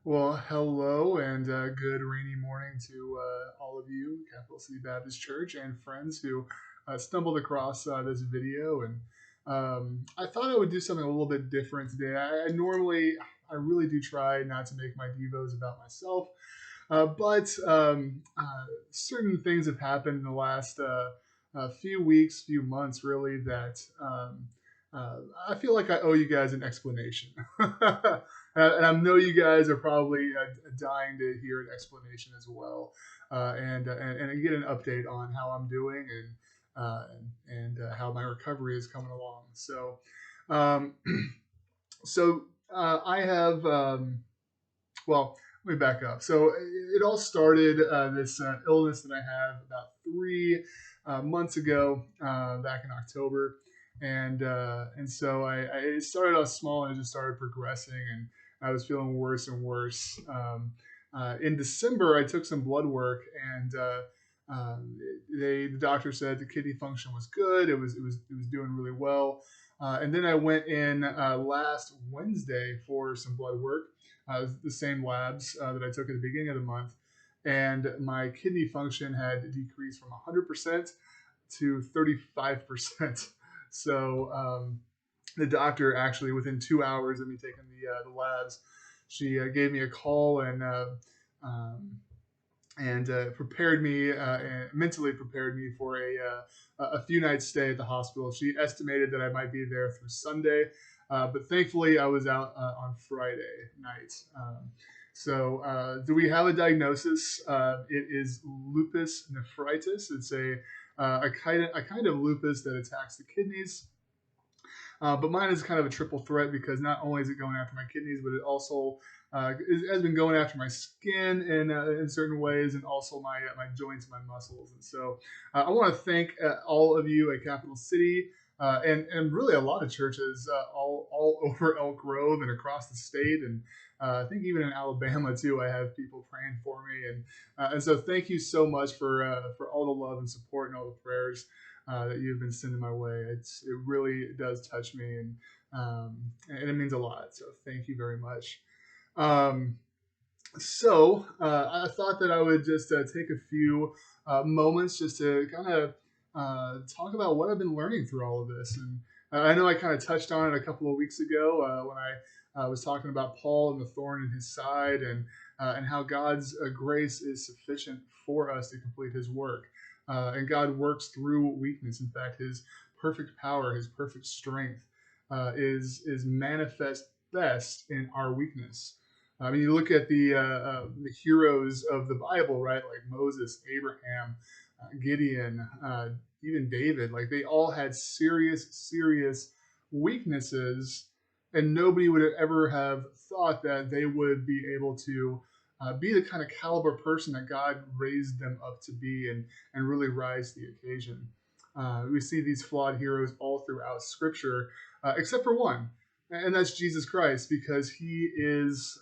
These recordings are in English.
Well, hello and good rainy morning to all of you, Capital City Baptist Church, and friends who stumbled across this video. And I thought I would do something a little bit different today. I really do try not to make my devos about myself, but certain things have happened in the last few weeks, few months, really, that I feel like I owe you guys an explanation. And I know you guys are probably dying to hear an explanation as well, and get an update on how I'm doing and how my recovery is coming along. Um, I have well, let me back up. So it all started this illness that I have about 3 months ago, back in October, and so I it started off small and it just started progressing, and I was feeling worse and worse. In December, I took some blood work, and the doctor said the kidney function was good. It was doing really well. And then I went in last Wednesday for some blood work, the same labs that I took at the beginning of the month, and my kidney function had decreased from 100% to 35%. So the doctor actually, within 2 hours of me taking the labs, she gave me a call um, and prepared me and mentally prepared me for a few nights stay at the hospital. She estimated that I might be there through Sunday, but thankfully I was out on Friday night. Do we have a diagnosis? It is lupus nephritis. It's a kind of lupus that attacks the kidneys. But mine is kind of a triple threat because not only is it going after my kidneys, but it also has been going after my skin in certain ways, and also my joints, my muscles. And so I want to thank all of you at Capital City, and really a lot of churches all over Elk Grove and across the state, and I think even in Alabama too. I have people praying for me, and so thank you so much for all the love and support and all the prayers that you've been sending my way. It really does touch me, and it means a lot. So thank you very much. Um, I thought that I would just take a few moments just to kind of talk about what I've been learning through all of this. And I know I kind of touched on it a couple of weeks ago when I was talking about Paul and the thorn in his side, and how God's grace is sufficient for us to complete His work. And God works through weakness. In fact, His perfect power, His perfect strength, is manifest best in our weakness. I mean, you look at the heroes of the Bible, right? Like Moses, Abraham, Gideon, even David. Like they all had serious, serious weaknesses, and nobody would ever have thought that they would be able to be the kind of caliber person that God raised them up to be, and really rise to the occasion. We see these flawed heroes all throughout Scripture, except for one, and that's Jesus Christ, because he is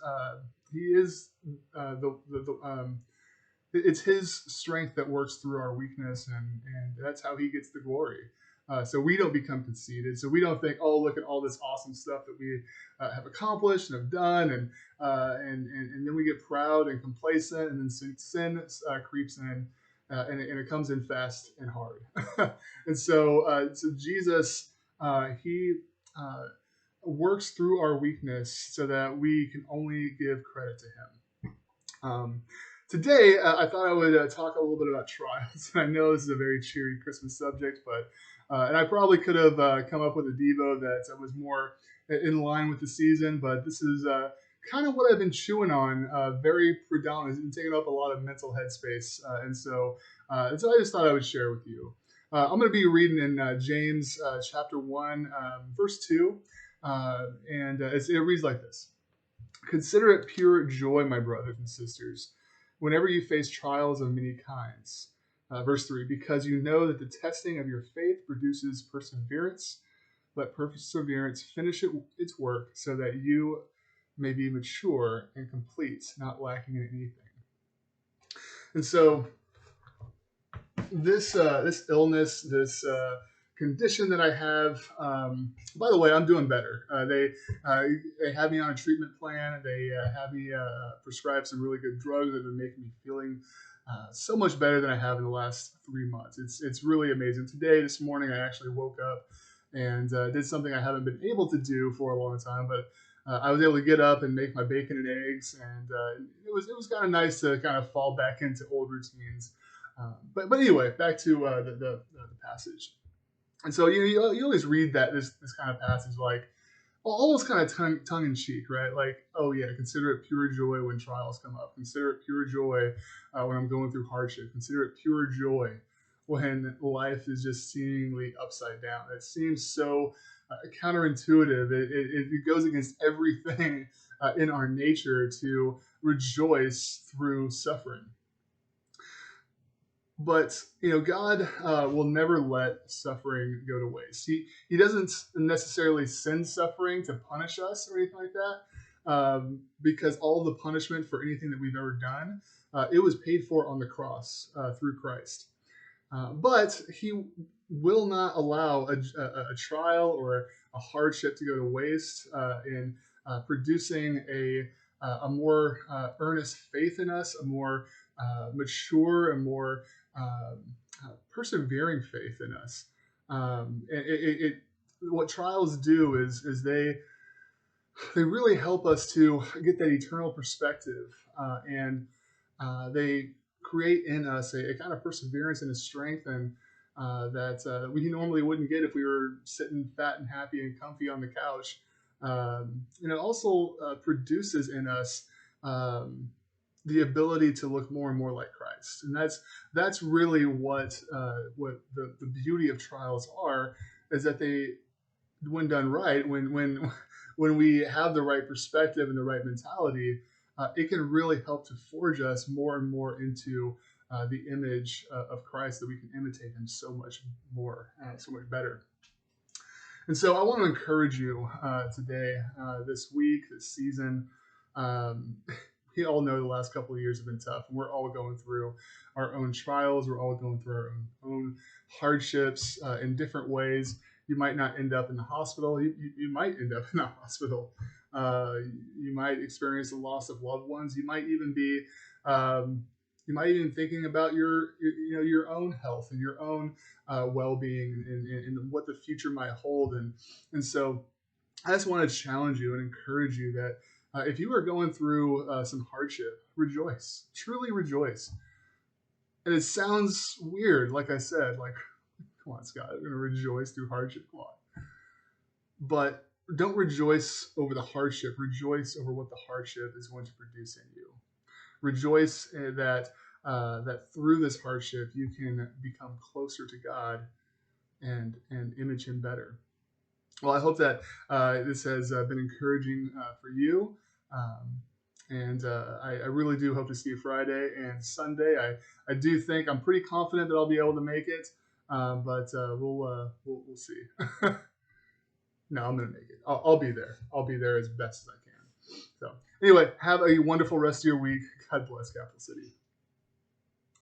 it's His strength that works through our weakness, and that's how He gets the glory. So we don't become conceited. So we don't think, oh, look at all this awesome stuff that we have accomplished and have done, and then we get proud and complacent, and then sin creeps in, and it comes in fast and hard. So Jesus, He works through our weakness so that we can only give credit to Him. Today, I thought I would talk a little bit about trials. I know this is a very cheery Christmas subject, but and I probably could have come up with a Devo that was more in line with the season, but this is kind of what I've been chewing on, very predominant. It's been taking up a lot of mental headspace, and so I just thought I would share with you. I'm going to be reading in James chapter 1, verse 2, it reads like this. Consider it pure joy, my brothers and sisters, whenever you face trials of many kinds. Verse 3, because you know that the testing of your faith produces perseverance. Let perseverance finish its work, so that you may be mature and complete, not lacking in anything. And so this illness, this condition that I have. By the way, I'm doing better. Uh, they have me on a treatment plan. They have me prescribed some really good drugs that have been making me feeling so much better than I have in the last 3 months. It's really amazing. This morning, I actually woke up and did something I haven't been able to do for a long time, but I was able to get up and make my bacon and eggs, and it was kind of nice to kind of fall back into old routines. But anyway, back to the passage. And so you always read that this kind of passage like almost kind of tongue in cheek, right? Like, oh yeah, consider it pure joy when trials come up. Consider it pure joy when I'm going through hardship. Consider it pure joy when life is just seemingly upside down. It seems so counterintuitive. It goes against everything in our nature to rejoice through suffering. But God will never let suffering go to waste. He doesn't necessarily send suffering to punish us or anything like that, because all the punishment for anything that we've ever done, it was paid for on the cross through Christ. But He will not allow a trial or a hardship to go to waste in producing a more earnest faith in us, a more mature and more persevering faith in us. What trials do is they really help us to get that eternal perspective, and they create in us a kind of perseverance and a strength and that we normally wouldn't get if we were sitting fat and happy and comfy on the couch. And it also produces in us the ability to look more and more like Christ, and that's really what the beauty of trials are, is that they, when done right, when we have the right perspective and the right mentality, it can really help to forge us more and more into the image of Christ, that we can imitate Him so much more, so much better. And so I want to encourage you today, this week, this season. Um, we all know the last couple of years have been tough, and we're all going through our own trials. We're all going through our own hardships in different ways. You might not end up in the hospital. You might end up in the hospital. Uh, you might experience the loss of loved ones. Um, you might even thinking about your own health and your own well-being, and what the future might hold. And so I just want to challenge you and encourage you that if you are going through some hardship, rejoice, truly rejoice. And it sounds weird, like I said, like, come on, Scott, I'm going to rejoice through hardship. Come on. But don't rejoice over the hardship. Rejoice over what the hardship is going to produce in you. Rejoice that through this hardship you can become closer to God and image Him better. Well, I hope that this has been encouraging for you. And I really do hope to see you Friday and Sunday. I do think I'm pretty confident that I'll be able to make it, but we'll see. No, I'm gonna make it. I'll be there. I'll be there as best as I can. So anyway, have a wonderful rest of your week. God bless Capital City.